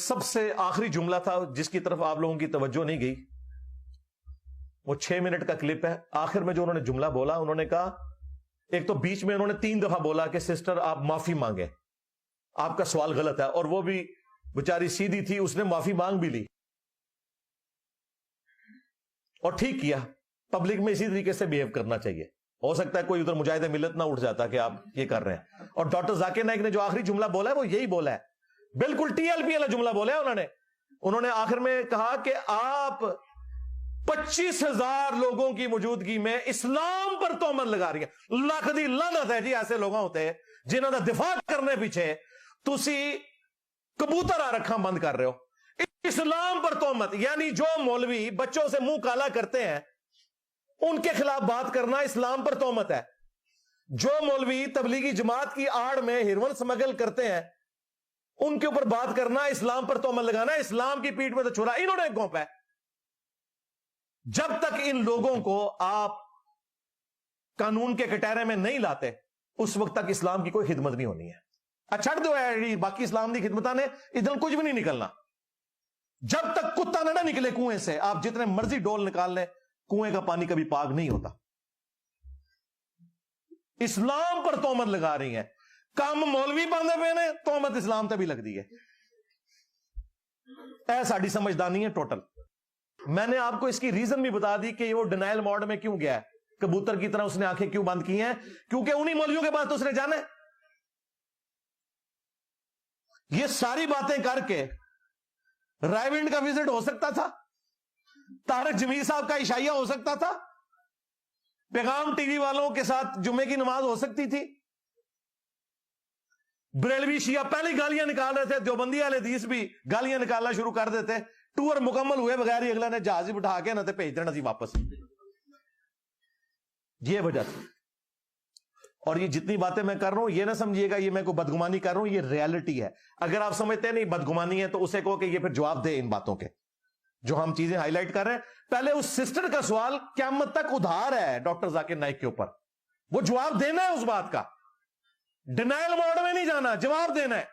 سب سے آخری جملہ تھا جس کی طرف آپ لوگوں کی توجہ نہیں گئی، وہ 6 منٹ کا کلپ ہے. آخر میں جو انہوں نے جملہ بولا، انہوں نے کہا، ایک تو بیچ میں انہوں نے 3 دفعہ بولا کہ سسٹر آپ معافی مانگیں، آپ کا سوال غلط ہے، اور وہ بھی بیچاری سیدھی تھی، اس نے معافی مانگ بھی لی اور ٹھیک کیا. پبلک میں اسی طریقے سے بیہیو کرنا چاہیے. ہو سکتا ہے کوئی ادھر مجاہد ملت نہ اٹھ جاتا کہ آپ یہ کر رہے ہیں. اور ڈاکٹر ذاکر نائک نے جو آخری جملہ بولا ہے وہ یہی بولا ہے، بالکل ٹی ایل پی والا جملہ بولا ہے. انہوں نے آخر میں کہا کہ آپ 25,000 لوگوں کی موجودگی میں اسلام پر تہمت لگا رہی ہیں. لاکھ دی لعنت ہے جی ایسے لوگوں ہوتے ہیں جنہوں نے دفاع کرنے پیچھے تسی کبوتر آ رکھا بند کر رہے ہو. اسلام پر تہمت، یعنی جو مولوی بچوں سے منہ کالا کرتے ہیں ان کے خلاف بات کرنا اسلام پر تہمت ہے. جو مولوی تبلیغی جماعت کی آڑ میں ہیروئن سمگل کرتے ہیں ان کے اوپر بات کرنا اسلام پر تہمت لگانا. اسلام کی پیٹھ میں تو چھڑا انہوں نے گھونپا ہے. جب تک ان لوگوں کو آپ قانون کے کٹہرے میں نہیں لاتے اس وقت تک اسلام کی کوئی خدمت نہیں ہونی ہے. چھڑ دو باقی اسلام کی خدمتاں نے ادھر کچھ بھی نہیں نکلنا. جب تک کتا نہ نکلے کنویں سے آپ جتنے مرضی ڈول نکال لیں کنویں کا پانی کبھی پاک نہیں ہوتا. اسلام پر تہمت لگا رہی ہیں، کام مولوی باندھے پہ نے تہمت اسلام تے بھی لگ دی ہے. اے ساڑی سمجھدانی ہے ٹوٹل. میں نے آپ کو اس کی ریزن بھی بتا دی کہ وہ ڈینائل موڈ میں کیوں گیا ہے، کبوتر کی طرح اس نے آنکھیں کیوں بند کی ہیں، کیونکہ انہی مولویوں کے بعد تو اس نے جانا ہے. یہ ساری باتیں کر کے رائے ونڈ کا وزٹ ہو سکتا تھا، طارق جمیل صاحب کا عشائیہ ہو سکتا تھا، پیغام ٹی وی والوں کے ساتھ جمعے کی نماز ہو سکتی تھی. بریلوی شیعہ پہلی گالیاں نکال رہے تھے، دیوبندی اہل حدیث بھی گالیاں نکالنا شروع کر دیتے. ٹور مکمل ہوئے بغیر ہی اگلا نے جہاز ہی بٹھا کے نہ بھیج دینا سی واپس. یہ وجہ تھی. اور یہ جتنی باتیں میں کر رہا ہوں یہ نہ سمجھیے گا یہ میں کوئی بدگمانی کر رہا ہوں، یہ ریالٹی ہے. اگر آپ سمجھتے ہیں نہیں بدگمانی ہے تو اسے کہو کہ یہ پھر جواب دے ان باتوں کے جو ہم چیزیں ہائی لائٹ کر رہے ہیں. پہلے اس سسٹر کا سوال قیامت تک ادھار ہے ڈاکٹر ذاکر نائک کے اوپر، وہ جواب دینا ہے اس بات کا. ڈینائل موڈ میں نہیں جانا، جواب دینا ہے.